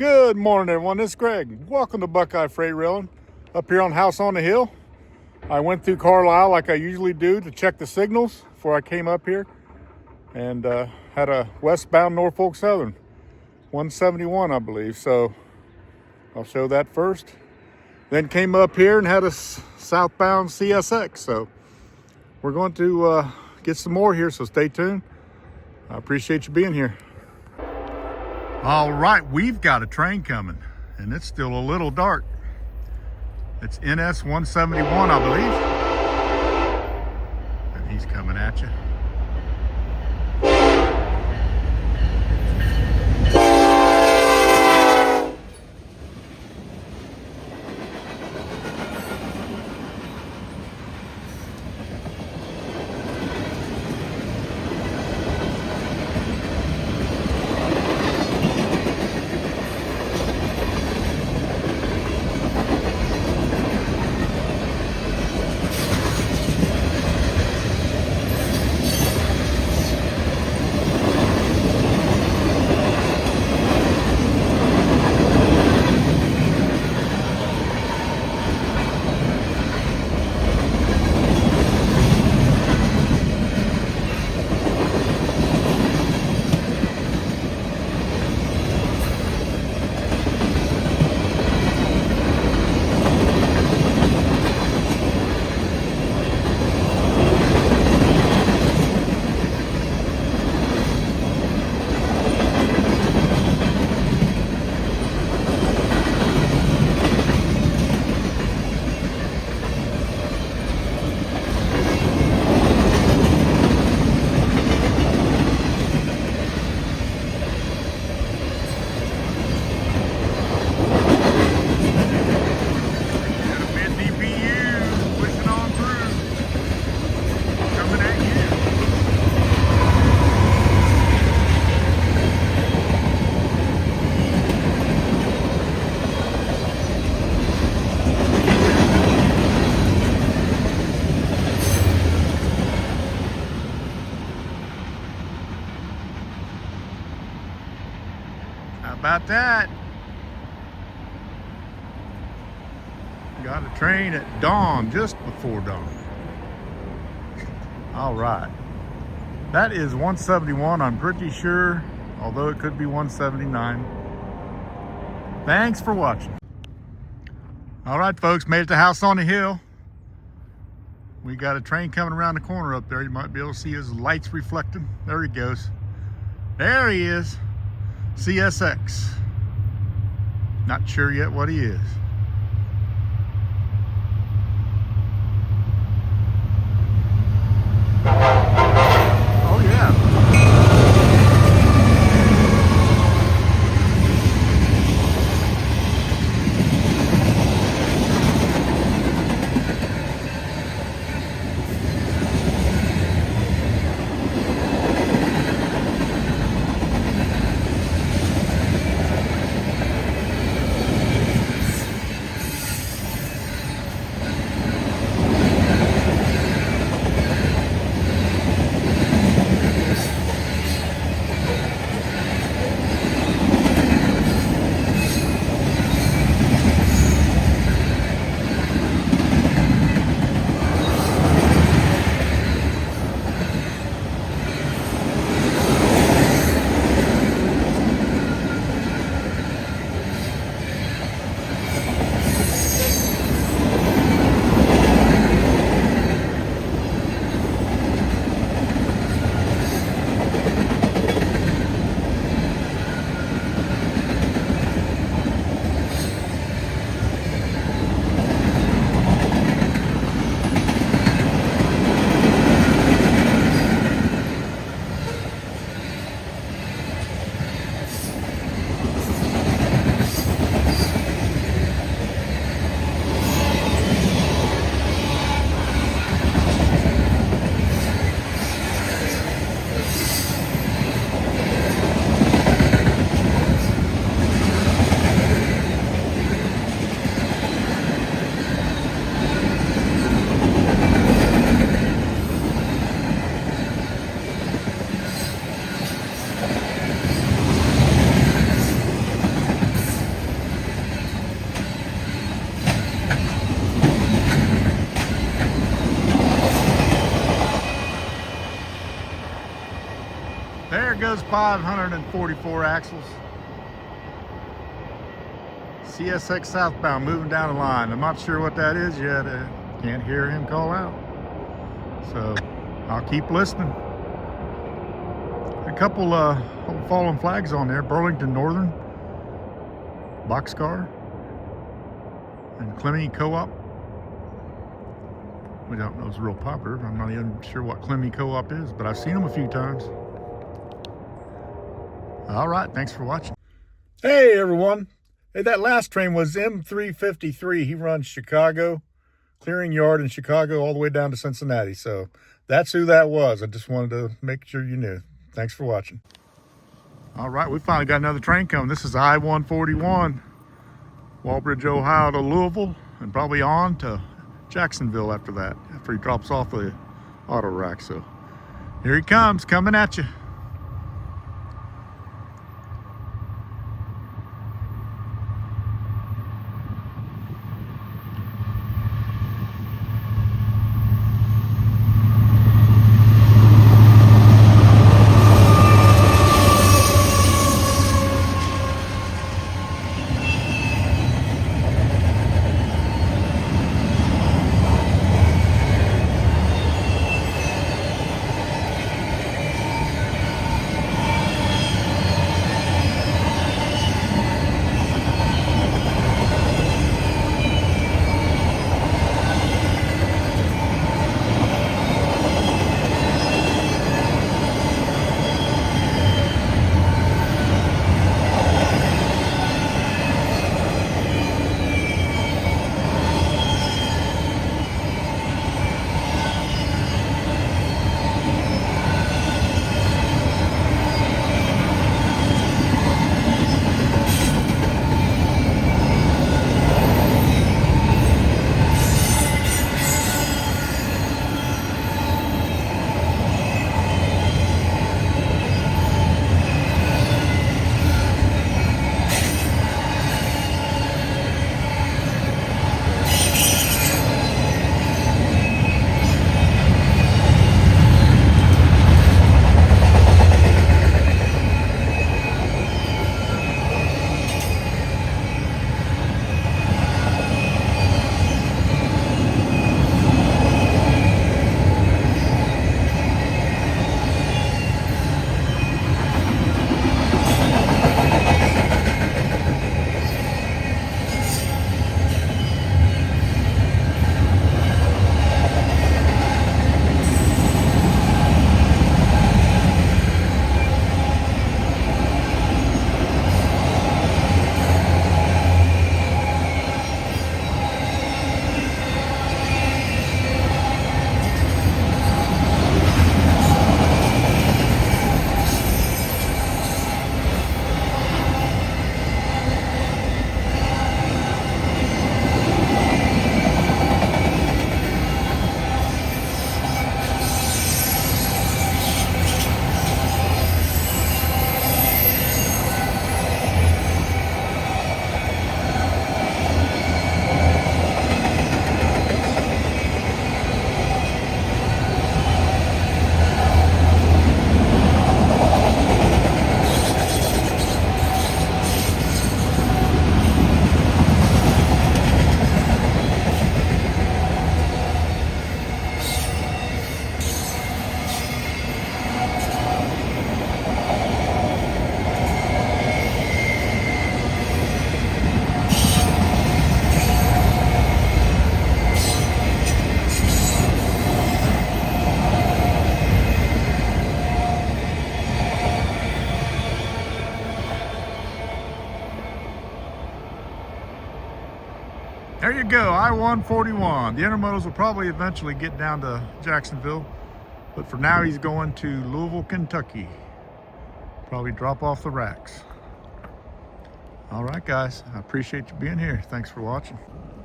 Good morning, everyone. This is Greg. Welcome to Buckeye Freight Railing up here on House on the Hill. I went through Carlisle like I usually do to check the signals before I came up here, and had a westbound Norfolk Southern 171, I believe. So I'll show that first. Then came up here and had a southbound CSX. So we're going to get some more here, so stay tuned. I appreciate you being here. All right, we've got a train coming, and it's still a little dark. It's NS 171, I believe. And he's coming at you. How about that? Got a train at dawn, just before dawn. All right. That is 171, I'm pretty sure, although it could be 179. Thanks for watching. All right, folks, made it to House on the Hill. We got a train coming around the corner up there. You might be able to see his lights reflecting. There he goes. There he is. CSX. Not sure yet what he is. Oh yeah. Toledo's 544 axles. CSX southbound moving down the line. I'm not sure what that is yet. Can't hear him call out. So I'll keep listening. A couple fallen flags on there. Burlington Northern, Boxcar, and Clemmy Co-op. We don't know it's real popular. I'm not even sure what Clemmy Co-op is, but I've seen them a few times. All right, thanks for watching. Hey everyone. Hey, that last train was M353. He runs Chicago, Clearing Yard in Chicago all the way down to Cincinnati. So that's who that was. I just wanted to make sure you knew. Thanks for watching. All right, we finally got another train coming. This is I-141, Walbridge, Ohio to Louisville, and probably on to Jacksonville after that, after he drops off the auto rack. So here he comes, coming at you. There you go, I-141. The Intermodals will probably eventually get down to Jacksonville, but for now he's going to Louisville, Kentucky. Probably drop off the racks. All right, guys, I appreciate you being here. Thanks for watching.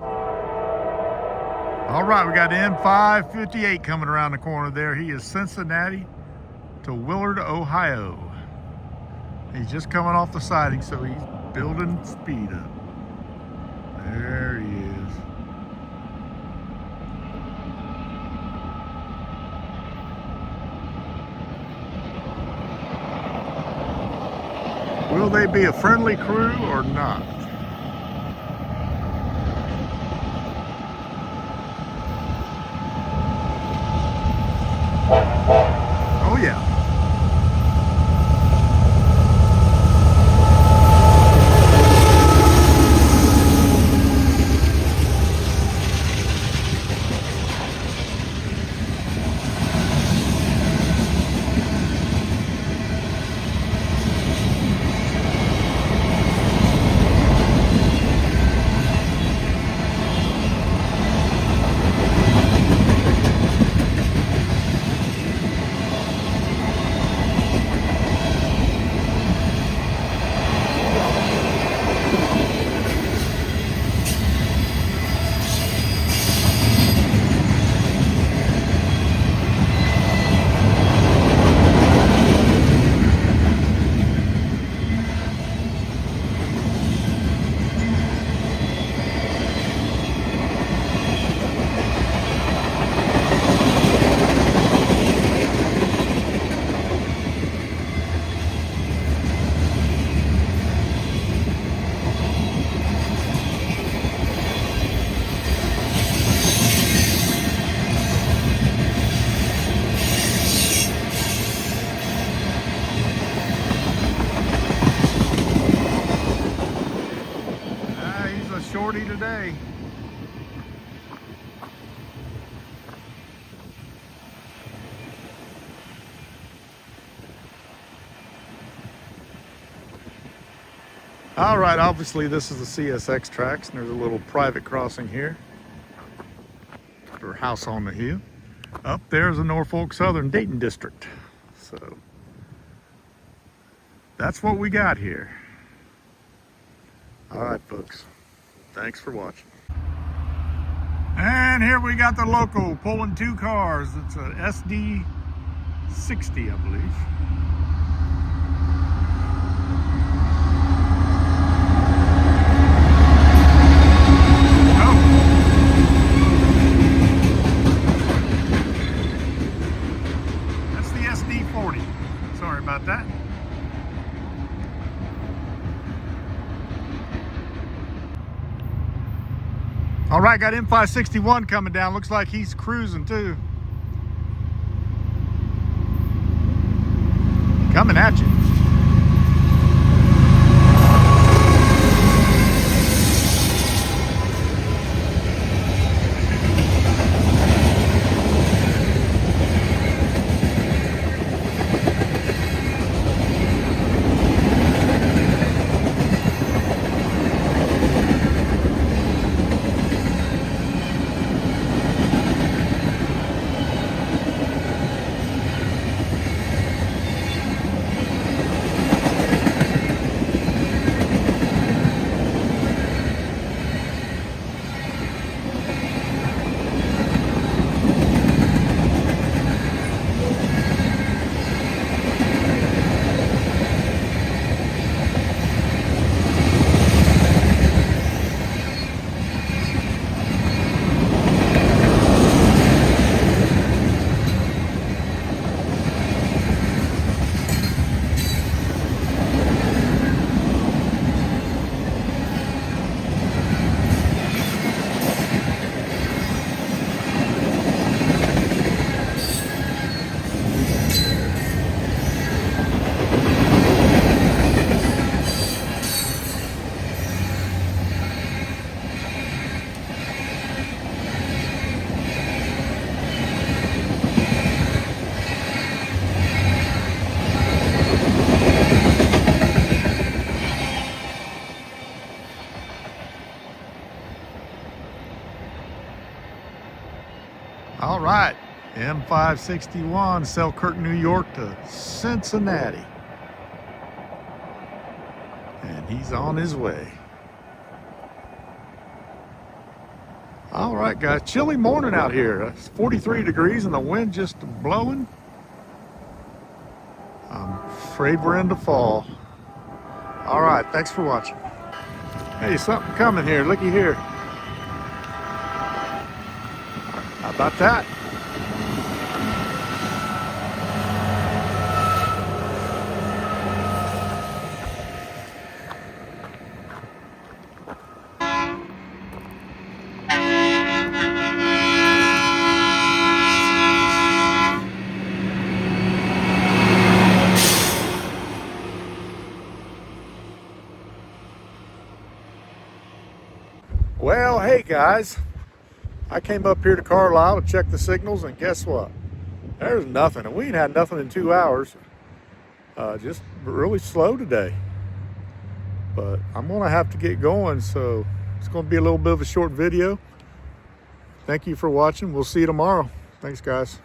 All right, we got M558 coming around the corner there. He is Cincinnati to Willard, Ohio. He's just coming off the siding, so he's building speed up. There he is. Will they be a friendly crew or not? Oh yeah. He's a shorty today. All right, obviously this is the CSX tracks, and there's a little private crossing here for House on the Hill. Up there's the Norfolk Southern Dayton District. So that's what we got here. All right, folks, thanks for watching. And here we got the Loco pulling two cars. It's a SD 60, I believe. Sorry about that. All right, got M561 coming down. Looks like he's cruising too. Coming at you. All right, M561, Selkirk, New York to Cincinnati. And he's on his way. All right, guys, chilly morning out here. It's 43 degrees and the wind just blowing. I'm afraid we're into fall. All right, thanks for watching. Hey, something coming here, looky here. How about that? Well, hey guys, I came up here to Carlisle to check the signals, and guess what? There's nothing, and we ain't had nothing in 2 hours. Just really slow today. But I'm gonna have to get going, so it's gonna be a little bit of a short video. Thank you for watching. We'll see you tomorrow. Thanks, guys.